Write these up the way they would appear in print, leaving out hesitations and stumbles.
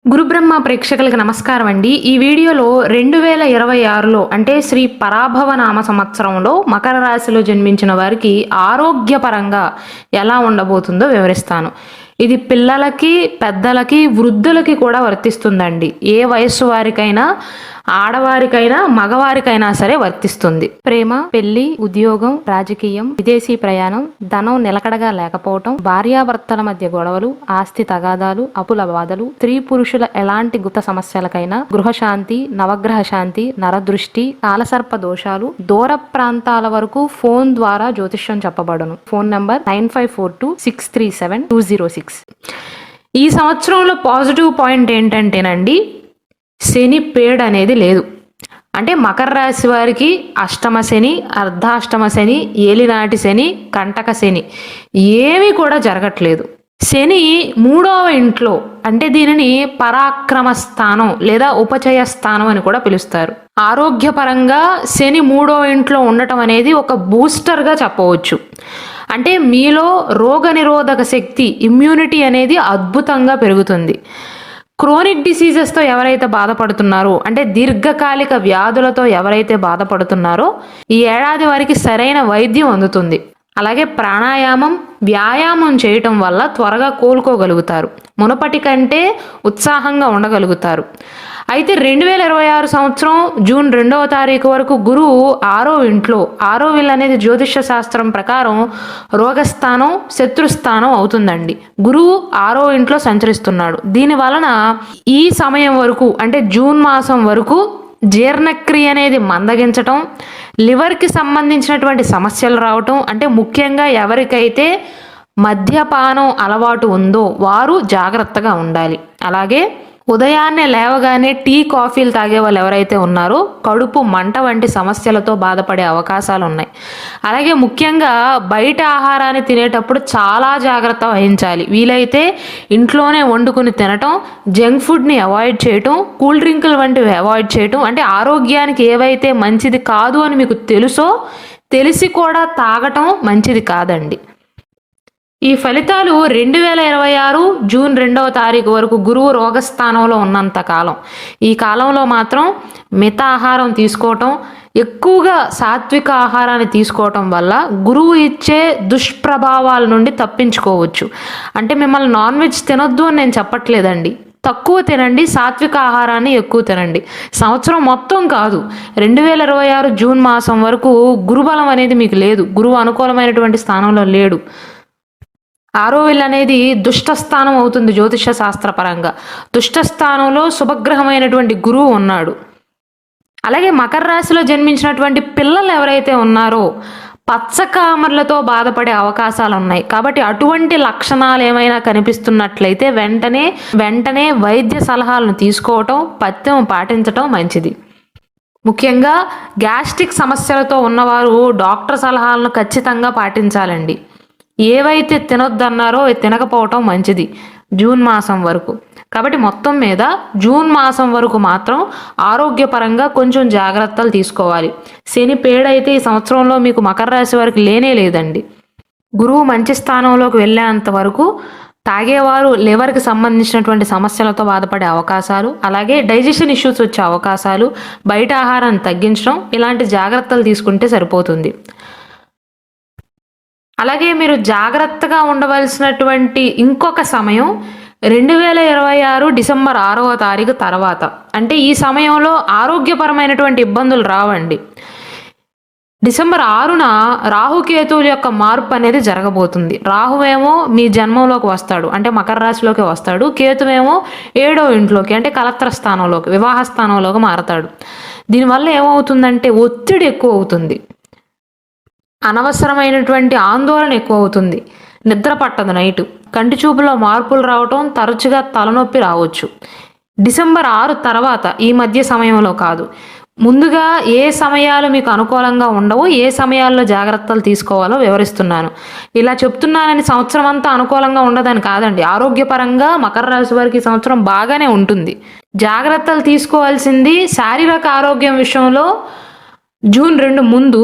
గురుబ్రహ్మ ప్రేక్షకులకు నమస్కారం అండి. ఈ వీడియోలో 2026లో అంటే శ్రీ పరాభవ నామ సంవత్సరంలో మకర రాశిలో జన్మించిన వారికి ఆరోగ్యపరంగా ఎలా ఉండబోతుందో వివరిస్తాను. ఇది పిల్లలకి, పెద్దలకి, వృద్ధులకి కూడా వర్తిస్తుందండి. ఏ వయస్సు వారికైనా, ఆడవారికైనా, మగవారికైనా సరే వర్తిస్తుంది. ప్రేమ, పెళ్లి, ఉద్యోగం, రాజకీయం, విదేశీ ప్రయాణం, ధనం నిలకడగా లేకపోవటం, భార్యాభర్తల మధ్య గొడవలు, ఆస్తి తగాదాలు, అప్పుల బాధలు, స్త్రీ పురుషుల ఎలాంటి గుప్త సమస్యలకైనా, గృహశాంతి, నవగ్రహ శాంతి, నరదృష్టి, కాలసర్ప దోషాలు, దూర ప్రాంతాల వరకు ఫోన్ ద్వారా జ్యోతిష్యం చెప్పబడును. Phone number 9542637206. ఈ సంవత్సరంలో పాజిటివ్ పాయింట్ ఏంటంటేనండి, శని పేడ్ అనేది లేదు. అంటే మకర రాశి వారికి అష్టమ శని, అర్ధాష్టమ శని, ఏలినాటి శని, కంటక శని ఏమీ కూడా జరగట్లేదు. శని 3వ ఇంట్లో, అంటే దీనిని పరాక్రమ స్థానం లేదా ఉపచయ స్థానం అని కూడా పిలుస్తారు. ఆరోగ్యపరంగా శని 3వ ఇంట్లో ఉండటం అనేది ఒక బూస్టర్గా చెప్పవచ్చు. అంటే మీలో రోగనిరోధక శక్తి, ఇమ్యూనిటీ అనేది అద్భుతంగా పెరుగుతుంది. క్రోనిక్ డిసీజెస్తో ఎవరైతే బాధపడుతున్నారో, అంటే దీర్ఘకాలిక వ్యాధులతో ఎవరైతే బాధపడుతున్నారో, ఈ ఏడాది వారికి సరైన వైద్యం అందుతుంది. అలాగే ప్రాణాయామం, వ్యాయామం చేయటం వల్ల త్వరగా కోలుకోగలుగుతారు. మునపటి కంటే ఉత్సాహంగా ఉండగలుగుతారు. అయితే 2026 సంవత్సరం జూన్ 2వ తారీఖు వరకు గురువు 6వ ఇంట్లో, 6వ ఇల్లు అనేది జ్యోతిష శాస్త్రం ప్రకారం రోగస్థానం, శత్రుస్థానం అవుతుందండి. గురువు 6వ ఇంట్లో సంచరిస్తున్నాడు. దీని వలన ఈ సమయం వరకు, అంటే జూన్ మాసం వరకు జీర్ణక్రియ అనేది మందగించటం, లివర్కి సంబంధించినటువంటి సమస్యలు రావటం, అంటే ముఖ్యంగా ఎవరికైతే మద్యపానం అలవాటు ఉందో వారు జాగ్రత్తగా ఉండాలి. అలాగే ఉదయాన్నే లేవగానే టీ, కాఫీలు తాగే వాళ్ళు ఎవరైతే ఉన్నారో కడుపు మంట వంటి సమస్యలతో బాధపడే అవకాశాలు ఉన్నాయి. అలాగే ముఖ్యంగా బయట ఆహారాన్ని తినేటప్పుడు చాలా జాగ్రత్త వహించాలి. వీలైతే ఇంట్లోనే వండుకుని తినటం, జంక్ ఫుడ్ని అవాయిడ్ చేయటం, కూల్ డ్రింకులు వంటివి అవాయిడ్ చేయటం, అంటే ఆరోగ్యానికి ఏవైతే మంచిది కాదు అని మీకు తెలుసో తెలిసి కూడా తాగటం మంచిది కాదండి. ఈ ఫలితాలు 2026 జూన్ 2వ తారీఖు వరకు గురువు రోగస్థానంలో ఉన్నంత కాలం. ఈ కాలంలో మాత్రం మితాహారం తీసుకోవటం, ఎక్కువగా సాత్విక ఆహారాన్ని తీసుకోవటం వల్ల గురువు ఇచ్చే దుష్ప్రభావాల నుండి తప్పించుకోవచ్చు. అంటే మిమ్మల్ని నాన్ వెజ్ తినొద్దు అని నేను చెప్పట్లేదండి. తక్కువ తినండి, సాత్విక ఆహారాన్ని ఎక్కువ తినండి. సంవత్సరం మొత్తం కాదు, 2026 జూన్ మాసం వరకు గురుబలం అనేది మీకు లేదు. గురువు అనుకూలమైనటువంటి స్థానంలో లేడు. 6వ ఇల్లు అనేది దుష్టస్థానం అవుతుంది జ్యోతిష శాస్త్రపరంగా. దుష్టస్థానంలో శుభగ్రహమైనటువంటి గురువు ఉన్నాడు. అలాగే మకర రాశిలో జన్మించినటువంటి పిల్లలు ఎవరైతే ఉన్నారో పచ్చకామర్లతో బాధపడే అవకాశాలు ఉన్నాయి. కాబట్టి అటువంటి లక్షణాలు ఏమైనా కనిపిస్తున్నట్లయితే వెంటనే వైద్య సలహాలను తీసుకోవటం, పథ్యం పాటించటం మంచిది. ముఖ్యంగా గ్యాస్ట్రిక్ సమస్యలతో ఉన్నవారు డాక్టర్ సలహాలను ఖచ్చితంగా పాటించాలండి. ఏవైతే తినొద్దన్నారో అవి తినకపోవటం మంచిది జూన్ మాసం వరకు. కాబట్టి మొత్తం మీద జూన్ మాసం వరకు మాత్రం ఆరోగ్యపరంగా కొంచెం జాగ్రత్తలు తీసుకోవాలి. శని పేడైతే ఈ సంవత్సరంలో మీకు మకర రాశి వారికి లేనే లేదండి. గురువు మంచి స్థానంలోకి వెళ్ళేంత వరకు తాగేవారు లివర్కి సంబంధించినటువంటి సమస్యలతో బాధపడే అవకాశాలు, అలాగే డైజెషన్ ఇష్యూస్ వచ్చే అవకాశాలు, బయట ఆహారాన్ని తగ్గించడం, ఇలాంటి జాగ్రత్తలు తీసుకుంటే సరిపోతుంది. అలాగే మీరు జాగ్రత్తగా ఉండవలసినటువంటి ఇంకొక సమయం 2026 డిసెంబర్ 6వ తారీఖు తర్వాత. అంటే ఈ సమయంలో ఆరోగ్యపరమైనటువంటి ఇబ్బందులు రావండి. డిసెంబర్ 6న రాహుకేతువుల యొక్క మార్పు అనేది జరగబోతుంది. రాహువేమో మీ జన్మంలోకి వస్తాడు, అంటే మకర రాశిలోకి వస్తాడు. కేతువేమో 7వ ఇంట్లోకి, అంటే కలత్ర స్థానంలోకి, వివాహ స్థానంలోకి మారతాడు. దీనివల్ల ఏమవుతుందంటే ఒత్తిడి ఎక్కువ అవుతుంది, అనవసరమైనటువంటి ఆందోళన ఎక్కువ అవుతుంది, నిద్ర పట్టదు, నైటు కంటి చూపులో మార్పులు రావటం, తరచుగా తలనొప్పి రావచ్చు. డిసెంబర్ 6 తర్వాత, ఈ మధ్య సమయంలో కాదు. ముందుగా ఏ సమయాలు మీకు అనుకూలంగా ఉండవో, ఏ సమయాల్లో జాగ్రత్తలు తీసుకోవాలో వివరిస్తున్నాను. ఇలా చెప్తున్నానని సంవత్సరం అంతా అనుకూలంగా ఉండదని కాదండి. ఆరోగ్యపరంగా మకర రాశి వారికి ఈ సంవత్సరం బాగానే ఉంటుంది. జాగ్రత్తలు తీసుకోవాల్సింది శారీరక ఆరోగ్యం విషయంలో జూన్ 2 ముందు,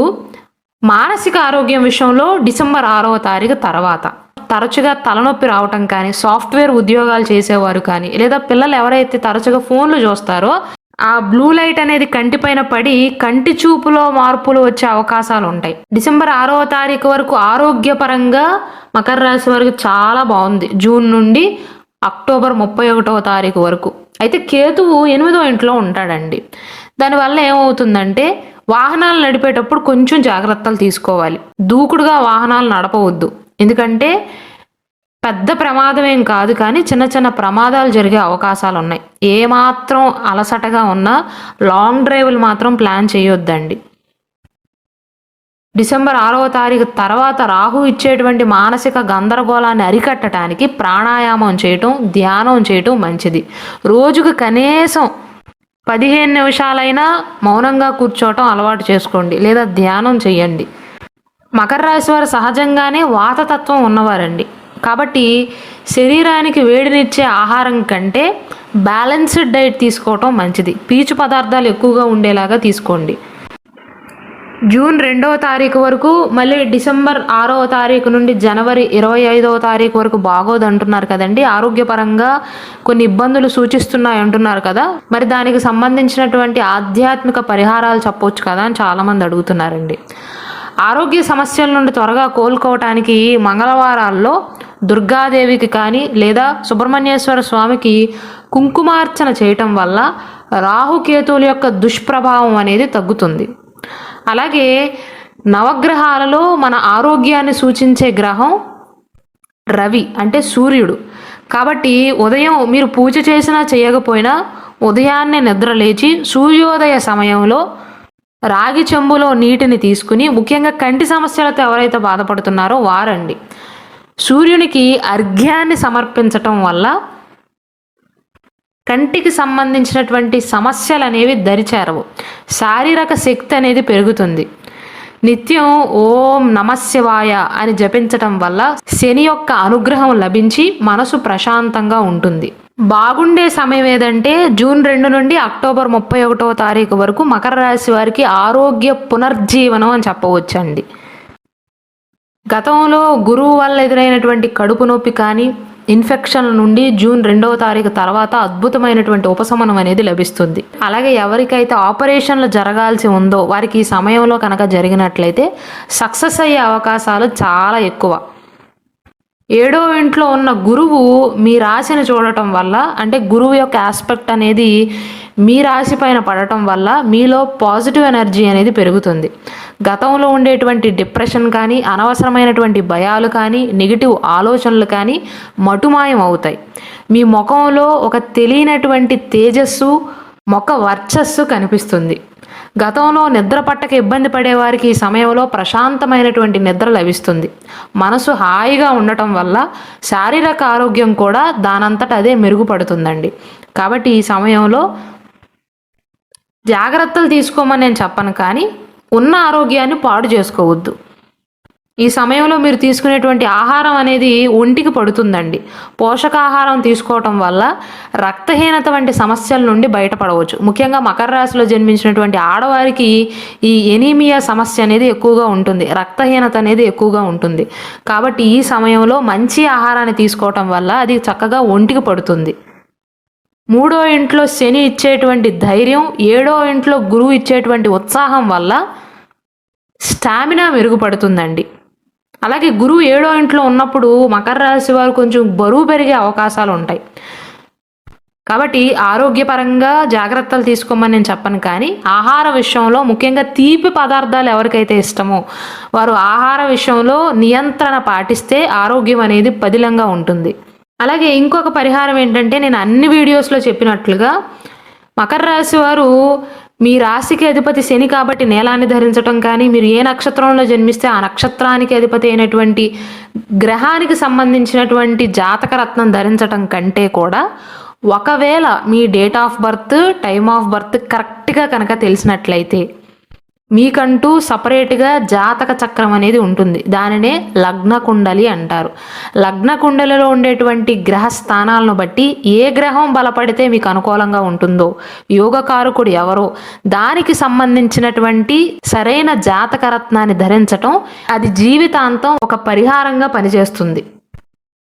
మానసిక ఆరోగ్యం విషయంలో డిసెంబర్ 6వ తారీఖు తర్వాత. తరచుగా తలనొప్పి రావటం కానీ, సాఫ్ట్వేర్ ఉద్యోగాలు చేసేవారు కానీ, లేదా పిల్లలు ఎవరైతే తరచుగా ఫోన్లు చూస్తారో ఆ బ్లూ లైట్ అనేది కంటిపైన పడి కంటి చూపులో మార్పులు వచ్చే అవకాశాలు ఉంటాయి. డిసెంబర్ 6వ తారీఖు వరకు ఆరోగ్యపరంగా మకర రాశి వారికి చాలా బాగుంది. జూన్ నుండి అక్టోబర్ 31వ తారీఖు వరకు. అయితే కేతువు 8వ ఇంట్లో ఉంటాడండి. దానివల్ల ఏమవుతుందంటే వాహనాలు నడిపేటప్పుడు కొంచెం జాగ్రత్తలు తీసుకోవాలి. దూకుడుగా వాహనాలు నడపవద్దు. ఎందుకంటే పెద్ద ప్రమాదం ఏం కాదు, కానీ చిన్న చిన్న ప్రమాదాలు జరిగే అవకాశాలు ఉన్నాయి. ఏమాత్రం అలసటగా ఉన్నా లాంగ్ డ్రైవ్లు మాత్రం ప్లాన్ చేయొద్దండి. డిసెంబర్ 6వ తారీఖు తర్వాత రాహు ఇచ్చేటువంటి మానసిక గందరగోళాన్ని అరికట్టడానికి ప్రాణాయామం చేయటం, ధ్యానం చేయటం మంచిది. రోజుకు కనీసం 15 నిమిషాలైనా మౌనంగా కూర్చోవటం అలవాటు చేసుకోండి, లేదా ధ్యానం చేయండి. మకర రాశి వారు సహజంగానే వాతతత్వం ఉన్నవారండి. కాబట్టి శరీరానికి వేడినిచ్చే ఆహారం కంటే బ్యాలెన్స్డ్ డైట్ తీసుకోవటం మంచిది. పీచు పదార్థాలు ఎక్కువగా ఉండేలాగా తీసుకోండి. జూన్ 2వ తారీఖు వరకు, మళ్ళీ డిసెంబర్ 6వ తారీఖు నుండి జనవరి 25వ తారీఖు వరకు బాగోదు అంటున్నారు కదండి. ఆరోగ్యపరంగా కొన్ని ఇబ్బందులు సూచిస్తున్నాయి అంటున్నారు కదా. మరి దానికి సంబంధించినటువంటి ఆధ్యాత్మిక పరిహారాలు చెప్పవచ్చు కదా అని చాలామంది అడుగుతున్నారండి. ఆరోగ్య సమస్యల నుండి త్వరగా కోలుకోవటానికి మంగళవారాల్లో దుర్గాదేవికి కానీ లేదా సుబ్రహ్మణ్యేశ్వర స్వామికి కుంకుమార్చన చేయటం వల్ల రాహుకేతువుల యొక్క దుష్ప్రభావం అనేది తగ్గుతుంది. అలాగే నవగ్రహాలలో మన ఆరోగ్యాన్ని సూచించే గ్రహం రవి, అంటే సూర్యుడు. కాబట్టి ఉదయం మీరు పూజ చేసినా చేయకపోయినా ఉదయాన్నే నిద్ర లేచి సూర్యోదయ సమయంలో రాగి చెంబులో నీటిని తీసుకుని, ముఖ్యంగా కంటి సమస్యలతో ఎవరైతే బాధపడుతున్నారో వారండి, సూర్యునికి అర్ఘ్యాన్ని సమర్పించటం వల్ల కంటికి సంబంధించినటువంటి సమస్యలు అనేవి దరిచేరవు. శారీరక శక్తి అనేది పెరుగుతుంది. నిత్యం ఓం నమశివాయ అని జపించటం వల్ల శని యొక్క అనుగ్రహం లభించి మనసు ప్రశాంతంగా ఉంటుంది. బాగుండే సమయం ఏదంటే జూన్ 2 నుండి అక్టోబర్ 31వ తారీఖు వరకు మకర రాశి వారికి ఆరోగ్య పునర్జీవనం అని చెప్పవచ్చండి. గతంలో గురువు వల్ల ఎదురైనటువంటి కడుపు నొప్పి కానీ, ఇన్ఫెక్షన్ల నుండి జూన్ 2వ తారీఖు తర్వాత అద్భుతమైనటువంటి ఉపశమనం అనేది లభిస్తుంది. అలాగే ఎవరికైతే ఆపరేషన్లు జరగాల్సి ఉందో వారికి ఈ సమయంలో కనుక జరిగినట్లయితే సక్సెస్ అయ్యే అవకాశాలు చాలా ఎక్కువ. 7వ ఇంట్లో ఉన్న గురువు మీ రాశిని చూడటం వల్ల, అంటే గురువు యొక్క ఆస్పెక్ట్ అనేది మీ రాశి పైన పడటం వల్ల మీలో పాజిటివ్ ఎనర్జీ అనేది పెరుగుతుంది. గతంలో ఉండేటువంటి డిప్రెషన్ కానీ, అనవసరమైనటువంటి భయాలు కానీ, నెగిటివ్ ఆలోచనలు కానీ మటుమాయం అవుతాయి. మీ ముఖంలో ఒక తెలియనటువంటి తేజస్సు, ముఖ వర్చస్సు కనిపిస్తుంది. గతంలో నిద్ర పట్టక ఇబ్బంది పడేవారికి ఈ సమయంలో ప్రశాంతమైనటువంటి నిద్ర లభిస్తుంది. మనసు హాయిగా ఉండటం వల్ల శారీరక ఆరోగ్యం కూడా దానంతట అదే మెరుగుపడుతుందండి. కాబట్టి ఈ సమయంలో జాగ్రత్తలు తీసుకోమని నేను చెప్పను, కానీ ఉన్న ఆరోగ్యాన్ని పాడు చేసుకోవద్దు. ఈ సమయంలో మీరు తీసుకునేటువంటి ఆహారం అనేది ఒంటికి పడుతుందండి. పోషకాహారం తీసుకోవటం వల్ల రక్తహీనత వంటి సమస్యల నుండి బయటపడవచ్చు. ముఖ్యంగా మకర రాశిలో జన్మించినటువంటి ఆడవారికి ఈ ఎనీమియా సమస్య అనేది ఎక్కువగా ఉంటుంది, రక్తహీనత అనేది ఎక్కువగా ఉంటుంది. కాబట్టి ఈ సమయంలో మంచి ఆహారాన్ని తీసుకోవటం వల్ల అది చక్కగా ఒంటికి పడుతుంది. 3వ ఇంట్లో శని ఇచ్చేటువంటి ధైర్యం, 7వ ఇంట్లో గురువు ఇచ్చేటువంటి ఉత్సాహం వల్ల స్టామినా మెరుగుపడుతుందండి. అలాగే గురువు 7వ ఇంట్లో ఉన్నప్పుడు మకర రాశి వారు కొంచెం బరువు పెరిగే అవకాశాలు ఉంటాయి. కాబట్టి ఆరోగ్యపరంగా జాగ్రత్తలు తీసుకోమని నేను చెప్పను, కానీ ఆహార విషయంలో ముఖ్యంగా తీపి పదార్థాలు ఎవరికైతే ఇష్టమో వారు ఆహార విషయంలో నియంత్రణ పాటిస్తే ఆరోగ్యం అనేది పదిలంగా ఉంటుంది. అలాగే ఇంకొక పరిహారం ఏంటంటే, నేను అన్ని వీడియోస్లో చెప్పినట్లుగా మకర రాశి వారు మీ రాశికి అధిపతి శని కాబట్టి నీలాన్ని ధరించటం కానీ, మీరు ఏ నక్షత్రంలో జన్మిస్తే ఆ నక్షత్రానికి అధిపతి అయినటువంటి గ్రహానికి సంబంధించినటువంటి జాతకరత్నం ధరించటం కంటే కూడా, ఒకవేళ మీ date of birth, time of birth కరెక్ట్గా కనుక తెలిసినట్లయితే మీకంటూ సపరేట్గా జాతక చక్రం అనేది ఉంటుంది. దానినే లగ్న కుండలి అంటారు. లగ్న కుండలిలో ఉండేటువంటి గ్రహ స్థానాలను బట్టి ఏ గ్రహం బలపడితే మీకు అనుకూలంగా ఉంటుందో, యోగకారకుడు ఎవరో దానికి సంబంధించినటువంటి సరైన జాతక రత్నాన్ని ధరించటం అది జీవితాంతం ఒక పరిహారంగా పనిచేస్తుంది.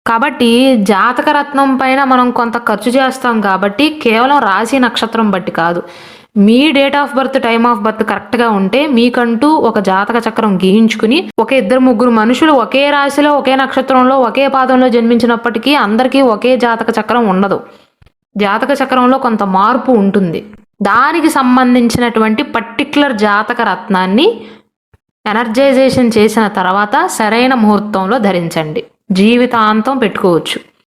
కాబట్టి జాతక రత్నం పైన మనం కొంత ఖర్చు చేస్తాం కాబట్టి కేవలం రాశి నక్షత్రం బట్టి కాదు. మీ date of birth, time of birth కరెక్ట్గా ఉంటే మీకంటూ ఒక జాతక చక్రం గీయించుకుని ఒక 2-3 మనుషులు ఒకే రాశిలో, ఒకే నక్షత్రంలో, ఒకే పాదంలో జన్మించినప్పటికీ అందరికీ ఒకే జాతక చక్రం ఉండదు. జాతక చక్రంలో కొంత మార్పు ఉంటుంది. దానికి సంబంధించినటువంటి పర్టిక్యులర్ జాతక రత్నాన్ని ఎనర్జైజేషన్ చేసిన తర్వాత సరైన ముహూర్తంలో ధరించండి. జీవితాంతం పెట్టుకోవచ్చు.